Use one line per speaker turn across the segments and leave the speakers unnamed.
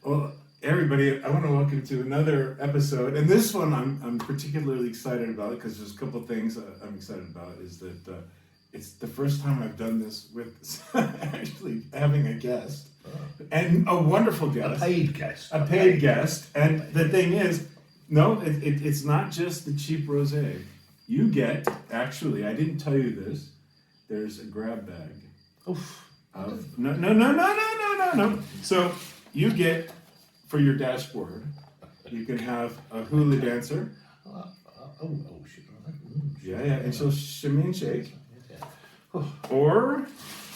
Well, everybody, I want to welcome you to another episode, and this one I'm particularly excited about because there's a couple of things I'm excited about. Is that it's the first time I've done this with actually having a guest, and a wonderful guest, a paid guest, and the thing is, no, it's not just the cheap rosé. You get, actually, I didn't tell you this. There's a grab bag.
Oof.
No. So you get, for your dashboard, you can have a hula dancer.
Shit.
Yeah, and she'll shimmy and shake. Or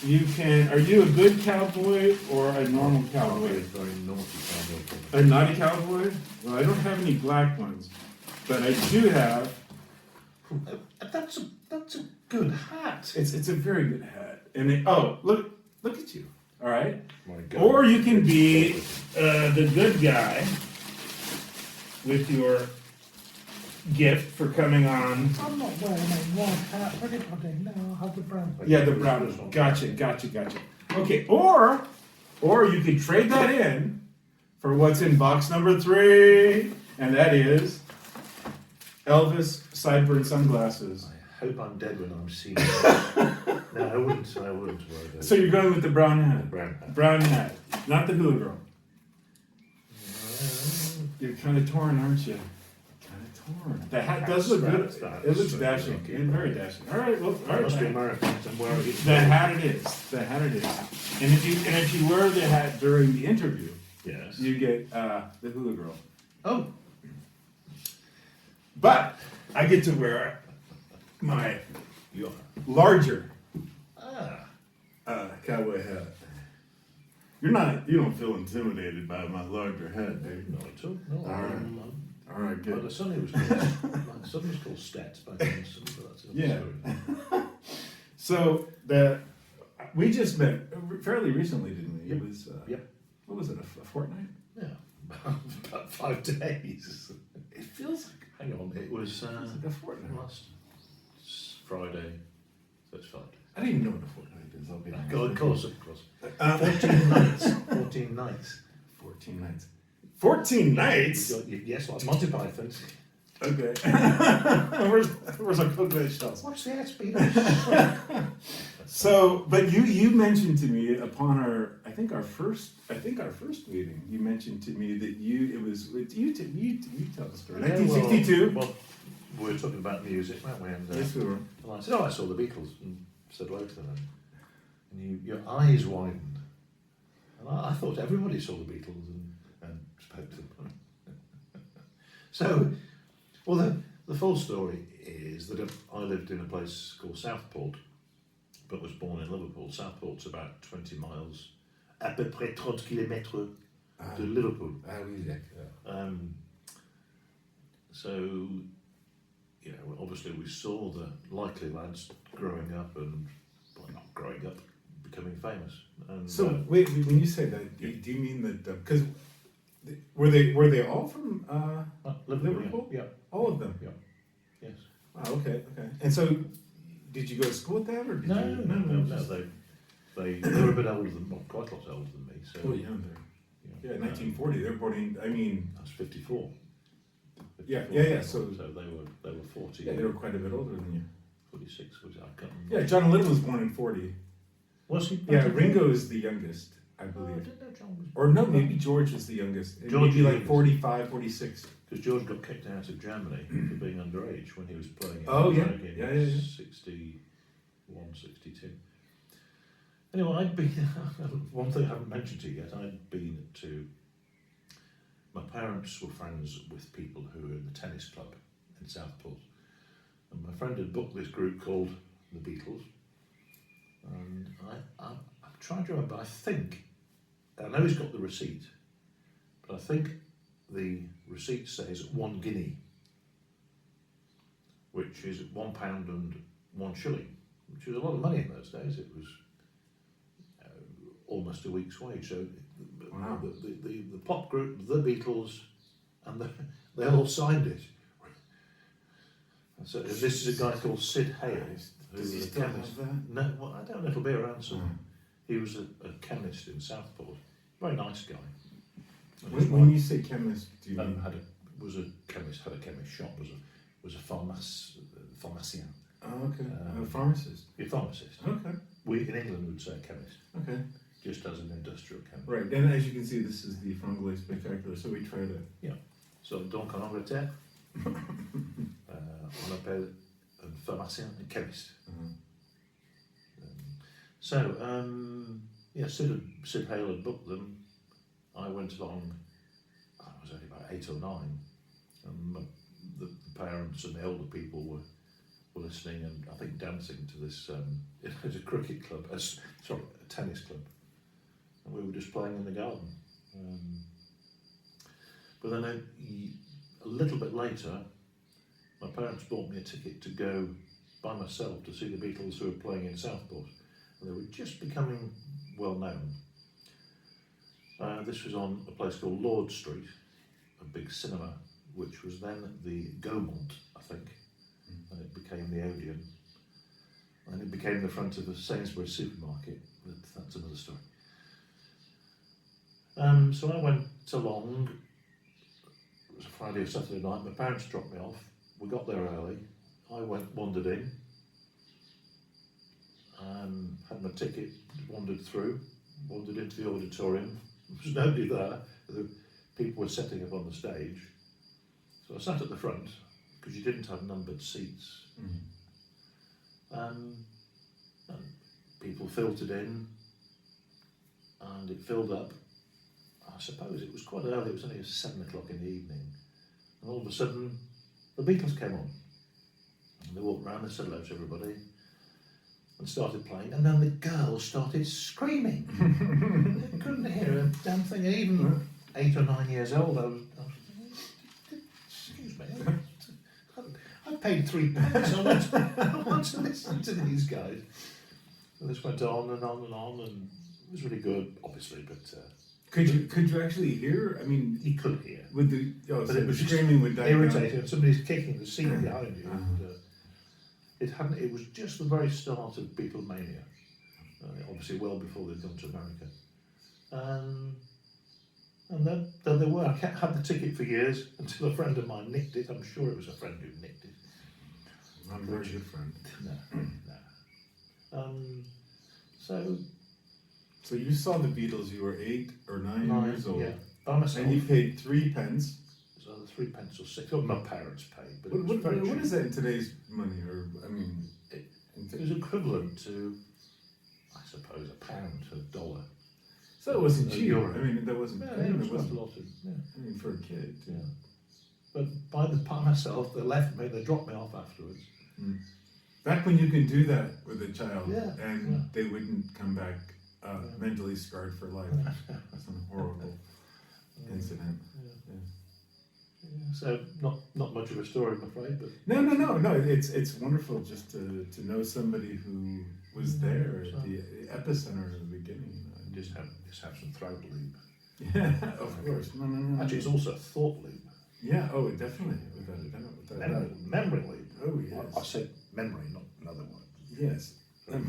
you can, are you a good cowboy or a normal cowboy?
Very naughty cowboy.
A naughty cowboy? Well, I don't have any black ones, but I do have.
That's a good hat.
It's a very good hat, and look at you. All right.
My God.
Or you can be the good guy with your gift for coming on.
I'm not wearing a white hat. Everybody, no, I'll have the brown.
Yeah, the brown one. Gotcha. Okay, or you could trade that in for what's in box number 3, and that is Elvis sideburn sunglasses.
I hope I'm dead when I'm seen. No, I wouldn't wear those.
So you're going with the brown hat?
Brown hat.
Brown hat, not the hula girl. You're kind of torn, aren't you? The hat does look good. It looks dashing. And very dashing. All right, well, all right.
Must be American. I'm wearing it.
The hat it is. And if you wear the hat during the interview,
Yes.
you get the hula girl.
Oh.
But I get to wear my
Your.
larger
Ah.
cowboy hat. You don't feel intimidated by my larger hat, do you?
Not at all. No.
All right. All right,
My
good.
son was called Stet back then, so that's another story.
So we just met fairly recently, didn't we?
Yep.
It was
Yep.
What was it? A fortnight?
Yeah, about 5 days.
It feels like
Hang on, it was
a fortnight.
last Friday, so it's 5 days.
I didn't even know what a fortnight is. I'll be honest.
Of course. 14 nights.
14 nights. 14 nights?
Yes, like Monty Python.
Okay. where's our coconut shells?
What's the Beatles?
So, but you mentioned to me upon our first meeting, you mentioned to me that you tell the story. 1962.
Well, we were talking about music, weren't we? And,
Yes, we were.
and I said, I saw the Beatles and said hello to them. And your eyes widened. And I thought everybody saw the Beatles and spoke to them. So, well, the full story is that I lived in a place called Southport, but was born in Liverpool. Southport's about 20 miles, à peu près 30 kilomètres de Liverpool. So, obviously we saw the likely lads growing up and, well, not growing up, becoming famous. And,
So wait, when you say that, do you mean that because were they all from Liverpool?
Yeah.
All of them.
Yeah. Yes.
Wow. Okay. And so, did you go to school with them, or did
No. They were a bit older than, well, quite a lot older than me. So.
Oh, younger. Yeah, 1940. They're born in. I mean.
I was 54.
Yeah. So
they were 40.
Yeah, they were quite a bit older than you.
46 was it? I can't remember.
Yeah, John Lennon was born in 40.
Was he?
Yeah, Ringo is the youngest, I
Oh, I
believe.
didn't know John was.
Or no, maybe George is the youngest.
George
Maybe
is
like
youngest.
45, 46.
Because George got kicked out of Germany for being underage when he was playing in
Oh, yeah.
America in
Yeah.
61, 62. Anyway, I'd been, one thing I haven't mentioned to you yet, I'd been to, my parents were friends with people who were in the tennis club in Southport. And my friend had booked this group called the Beatles. And I'm trying to remember, I know he's got the receipt, but I think the receipt says 1 guinea, which is £1 and 1 shilling, which was a lot of money in those days. It was almost a week's wage. So
Wow.
the pop group, the Beatles, and they all signed it. So this is a guy called Sid Hales.
Does he still have that?
No, well, I don't know, it'll be around somewhere. He was a chemist in Southport. Very nice guy.
When you say chemist, do you mean?
had a chemist shop, was a pharmacien.
Oh, okay.
Um,
A pharmacist.
A pharmacist.
Okay.
We in England would say chemist,
Okay.
just as an industrial chemist.
Right. And as you can see, this is the Frangolais Spectacular. So we try to.
So donc en Angleterre, on appelle un pharmacien a chemist. Sid Hale had booked them. I went along. I was only about 8 or 9, and the parents and the older people were listening and I think dancing to this. It was a cricket club, a tennis club, and we were just playing in the garden. But then a little bit later, my parents bought me a ticket to go by myself to see the Beatles, who were playing in Southport. And they were just becoming well known. This was on a place called Lord Street, a big cinema, which was then the Gaumont, I think, and it became the Odeon. And it became the front of a Sainsbury's supermarket, but that's another story. So I went along. It was a Friday or Saturday night. My parents dropped me off. We got there early. I wandered in, had my ticket, wandered into the auditorium. There was nobody there. The people were setting up on the stage. So I sat at the front because you didn't have numbered seats. And people filtered in, and it filled up. I suppose it was quite early. It was only 7 o'clock in the evening, and all of a sudden, the Beatles came on. And they walked around, they said hello to everybody, and started playing. And then the girls started screaming. They couldn't hear a damn thing. Even 8 or 9 years old, I was excuse me, I paid £3. I want to listen to these guys. And this went on and on and on, and it was really good, obviously, but.
Could you actually hear? I mean,
you could hear.
With the
but
so
it was
screaming would die
irritating. And somebody's kicking the seat behind you.
Uh-huh.
And, it was just the very start of Beatlemania. Obviously, well before they'd gone to America. And then they were. I had the ticket for years until a friend of mine nicked it. I'm sure it was a friend who nicked it.
Not a very good friend.
No.
So you saw the Beatles. You were 8 or 9 years old.
Yeah, by myself.
And you paid 3 pence.
So 3 pence or 6. Well, my parents paid, but
what is that in today's money? Or I mean,
it was equivalent to, I suppose, £1, $1.
So it wasn't cheap.
Euro.
I mean, that wasn't.
Yeah, it was quite a lot.
I mean, for a kid.
Yeah. But by myself, they left me. They dropped me off afterwards.
Back when you could do that with a child,
and
they wouldn't come back mentally scarred for life. That's an horrible incident.
So not much of a story, I'm afraid. But
no. It's wonderful just to know somebody who was there at the epicenter of the beginning.
Just have some throat lube.
Yeah, of course. No.
Actually, it's also thought lube.
Yeah. Oh, definitely. Without a doubt.
Memory lube.
Oh yes.
I said memory, not another word.
Yes.
I'm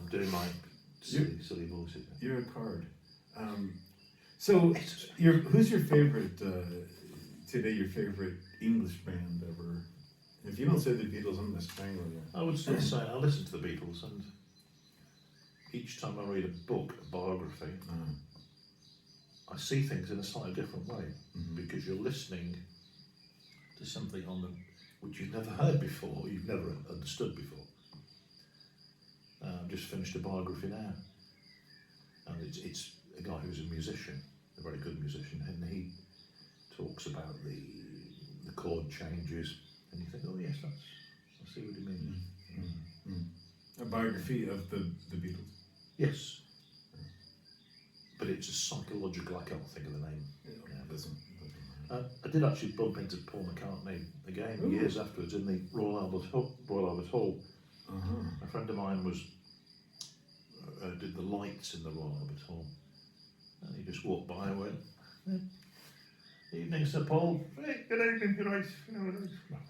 doing my silly voices.
You're a card. So, who's your favorite today? Your favorite English band ever? If you don't say the Beatles, I'm gonna strangle you.
I would still say I listen to the Beatles, and each time I read a book, a biography, I see things in a slightly different way because you're listening to something on them which you've never heard before, you've never understood before. I've just finished a biography now, and it's a guy who's a musician, a very good musician, and he talks about the chord changes, and you think, oh yes, I see what he means.
A biography of the Beatles.
Yes, but it's a psychological. I can't think of the name.
It doesn't
I did actually bump into Paul McCartney again years afterwards in the Royal Albert Hall. A friend of mine did the lights in the Royal Albert Hall, and he just walked by and went, "Evening, Sir Paul." "Hey, good evening, good night." Well,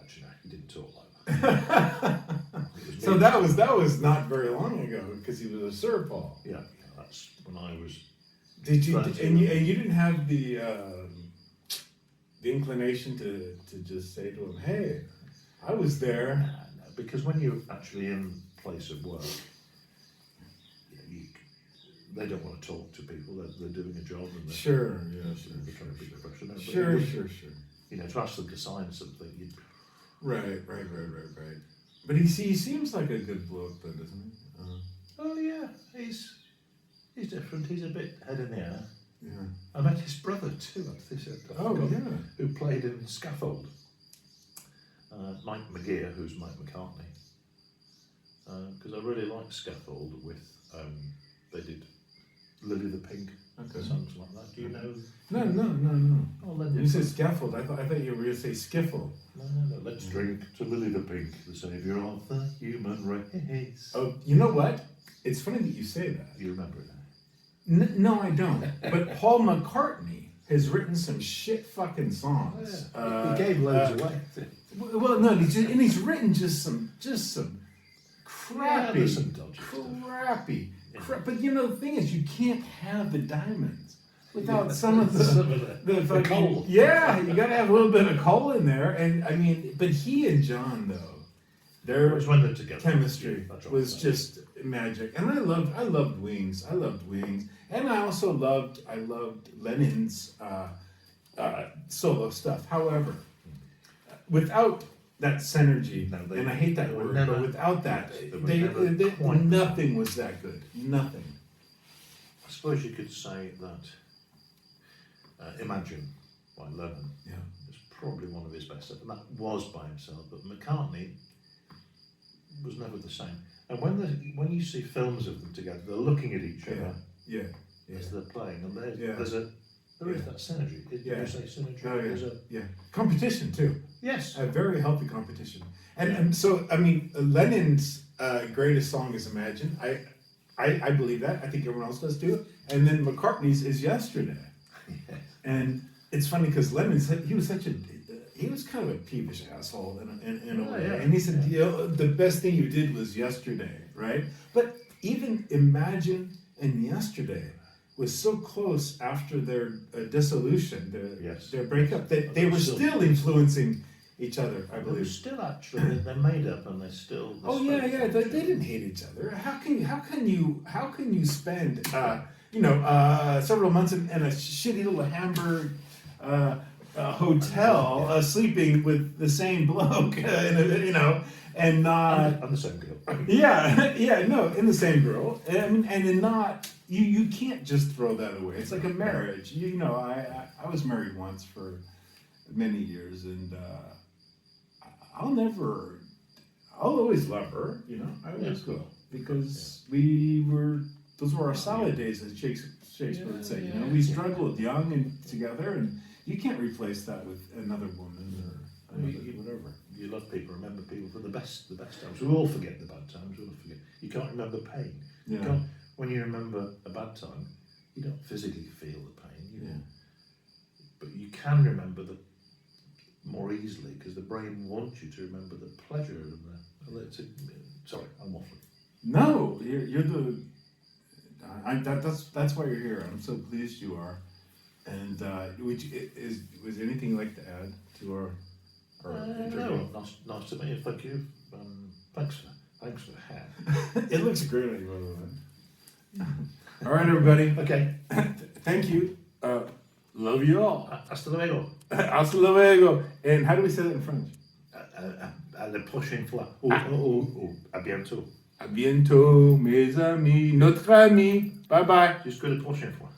actually, no, he didn't talk like that.
So that was not very long ago because he was a Sir Paul.
Yeah, that's when I was
Did you?
But,
And you didn't have the inclination to just say to him, "Hey, I was there."
no, because when you're actually in place of work, they don't want to talk to people. They're doing a job, and
Sure,
they're trying to be professional. But
sure.
to ask them to sign something,
Right. But he seems like a good bloke, though, doesn't he?
oh yeah, he's different. He's a bit head in the air.
Yeah.
I met his brother too. Who played in Scaffold. Mike McGeer, who's Mike McCartney. Because I really like Scaffold with they did Lily the Pink, songs like that. Do you know?
No.
Oh, let
You said scaffold. I thought you were going to say skiffle.
No. Let's drink to Lily the Pink, the saviour of the human race.
Oh, you know what? It's funny that you say that.
You remember it?
No, I don't. But Paul McCartney has written some shit fucking songs.
He gave loads away.
Well, no, he's written just some crappy,
some dodgy
crappy.
Yeah.
But you know, the thing is, you can't have the diamonds without some of the fucking
coal.
Yeah, you got to have a little bit of coal in there. And I mean, but he and John though, their
when they're together,
chemistry
right.
was just magic. And I loved Wings. And I also loved Lennon's solo stuff. However, without that synergy, and I hate that word, but without that, nothing was that good. Nothing.
I suppose you could say that Imagine by Lennon is probably one of his best, and that was by himself. But McCartney was never the same. And when you see films of them together, they're looking at each other as they're playing, and there is that synergy. Did you say synergy?
Oh, yeah. Competition too.
Yes.
A very healthy competition. And so, I mean, Lennon's greatest song is Imagine. I believe that. I think everyone else does too. And then McCartney's is Yesterday. And it's funny because he was kind of a peevish asshole in a way.
Yeah.
And he said, the best thing you did was Yesterday, right? But even Imagine and Yesterday was so close after their dissolution, their breakup, that they were still influencing each other, I believe.
They're still actually, they're made up and they're still...
They didn't hate each other. How can you spend several months in a shitty little Hamburg hotel sleeping with the same bloke, and not...
And the same girl.
In the same girl. And not... You can't just throw that away. It's like a marriage. I was married once for many years, and I'll always love her. I always will, because those were our solid days, as Shakespeare would say. We struggled young and together, and you can't replace that with another woman or whatever.
You love people, remember people for the best times. We all forget the bad times. You can't remember pain.
Yeah.
When you remember a bad time, you don't physically feel the pain. But you can remember the more easily because the brain wants you to remember the pleasure of sorry, I'm waffling.
No, you're the. That's why you're here. I'm so pleased you are. And was there anything you'd like to add to our interview?
No, nice to meet you. Thank you. Thanks for the hair.
It looks great on you, by the way. All right, everybody.
Okay.
Thank you. Love you all.
Hasta luego.
Hasta luego. And how do we say that in French?
À la prochaine fois. À bientôt.
À bientôt, mes amis. Notre ami. Bye bye.
Jusqu'à la prochaine fois.